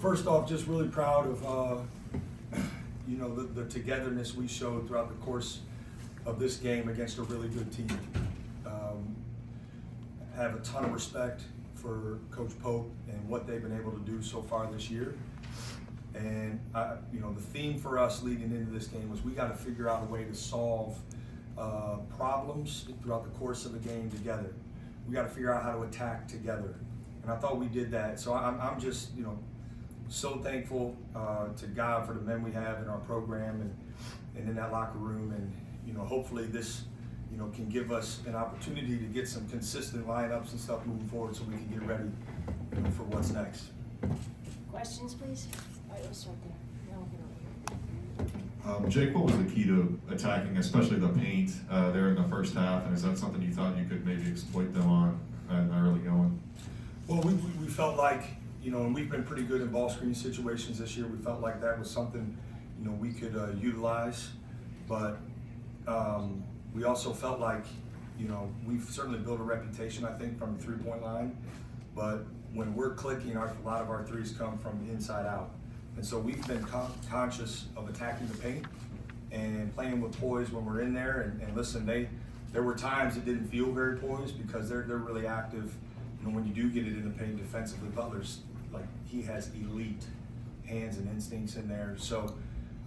First off, just really proud of the togetherness we showed throughout the course of this game against a really good team. Have a ton of respect for Coach Pope and what they've been able to do so far this year. And the theme for us leading into this game was we got to figure out a way to solve problems throughout the course of a game together. We got to figure out how to attack together, and I thought we did that. So I'm just so thankful to God for the men we have in our program and in that locker room, and hopefully this can give us an opportunity to get some consistent lineups and stuff moving forward, so we can get ready for what's next. Questions, please? All right, we'll start there. Now we'll get over here. Jake, what was the key to attacking, especially the paint there in the first half? And is that something you thought you could maybe exploit them on in the early going? Well, we felt like, and we've been pretty good in ball screen situations this year. We felt like that was something, we could utilize. But we also felt like, we've certainly built a reputation, I think, from the three-point line. But when we're clicking, a lot of our threes come from the inside out. And so we've been conscious of attacking the paint and playing with poise when we're in there. And listen, there were times it didn't feel very poised because they're really active. When you do get it in the paint defensively, Butler's he has elite hands and instincts in there. So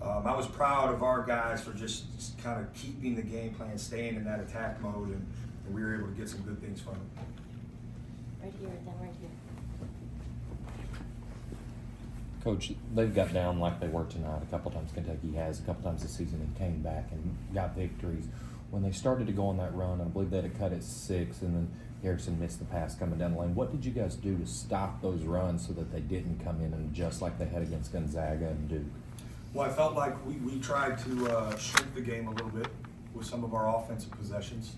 I was proud of our guys for just kind of keeping the game plan, staying in that attack mode, and we were able to get some good things from it. Right here, then right here. Coach, they've got down like they were tonight. A couple times Kentucky has, a couple times this season, and came back and got victories. When they started to go on that run, I believe they had cut at 6, and then Harrison missed the pass coming down the lane. What did you guys do to stop those runs so that they didn't come in and adjust like they had against Gonzaga and Duke? Well, I felt like we tried to shrink the game a little bit with some of our offensive possessions,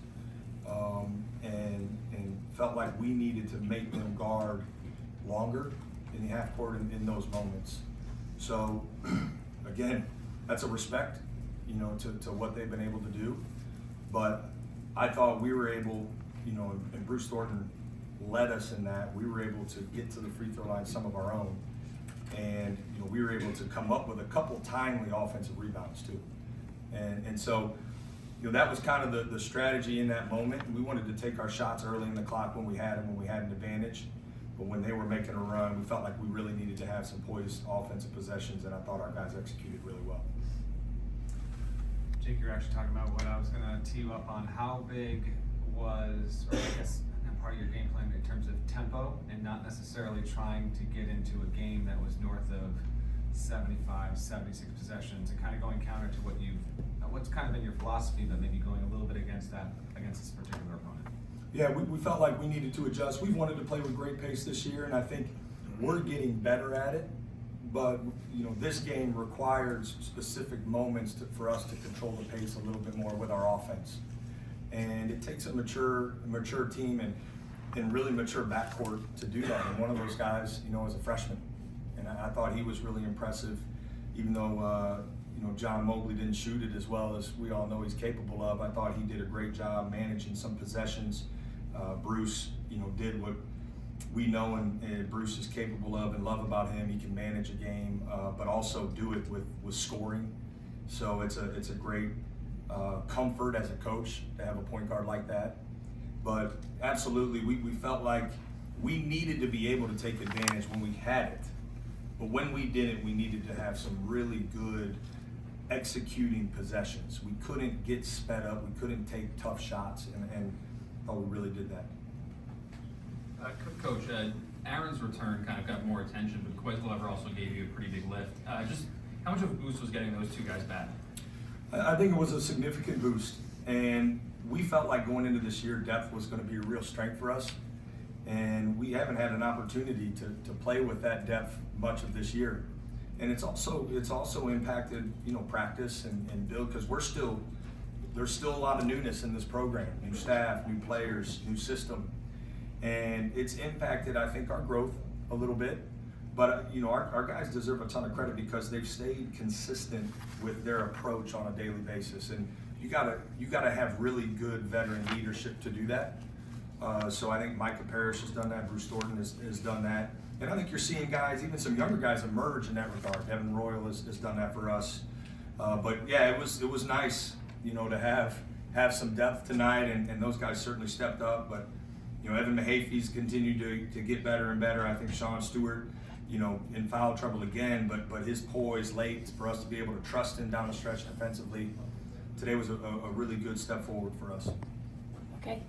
and felt like we needed to make them guard longer in the half court in those moments. So, again, that's a respect, to what they've been able to do. But I thought we were able, and Bruce Thornton led us in that. We were able to get to the free throw line some of our own. And, we were able to come up with a couple timely offensive rebounds too. And so, that was kind of the strategy in that moment. We wanted to take our shots early in the clock when we had them, when we had an advantage. But when they were making a run, we felt like we really needed to have some poised offensive possessions, and I thought our guys executed really well. Jake, you're actually talking about what I was going to tee you up on. How big was, or I guess, part of your game plan in terms of tempo and not necessarily trying to get into a game that was north of 75, 76 possessions, and kind of going counter to what's kind of been your philosophy, but maybe going a little bit against this particular opponent? Yeah, we felt like we needed to adjust. We've wanted to play with great pace this year, and I think we're getting better at it. But this game required specific moments for us to control the pace a little bit more with our offense. And it takes a mature team and really mature backcourt to do that. And one of those guys, is a freshman, and I thought he was really impressive, even though John Mobley didn't shoot it as well as we all know he's capable of. I thought he did a great job managing some possessions. Bruce, did what we know and Bruce is capable of and love about him. He can manage a game, but also do it with scoring. So it's a great comfort as a coach to have a point guard like that. But absolutely, we felt like we needed to be able to take advantage when we had it. But when we didn't, we needed to have some really good executing possessions. We couldn't get sped up. We couldn't take tough shots, and I thought we really did that. Coach, Aaron's return kind of got more attention, but Questlove also gave you a pretty big lift. Just how much of a boost was getting those two guys back? I think it was a significant boost, and we felt like going into this year, depth was going to be a real strength for us, and we haven't had an opportunity to play with that depth much of this year. And it's also impacted practice and build, because there's still a lot of newness in this program, new staff, new players, new system. And it's impacted, I think, our growth a little bit. But our guys deserve a ton of credit because they've stayed consistent with their approach on a daily basis. And you gotta have really good veteran leadership to do that. So I think Micah Parrish has done that, Bruce Thornton has done that. And I think you're seeing guys, even some younger guys, emerge in that regard. Evan Royal has done that for us. But yeah, it was nice, to have some depth tonight, and those guys certainly stepped up. But Evan Mahafey's continued to get better and better. I think Sean Stewart, in foul trouble again, but his poise late for us to be able to trust him down the stretch defensively today was a really good step forward for us. Okay,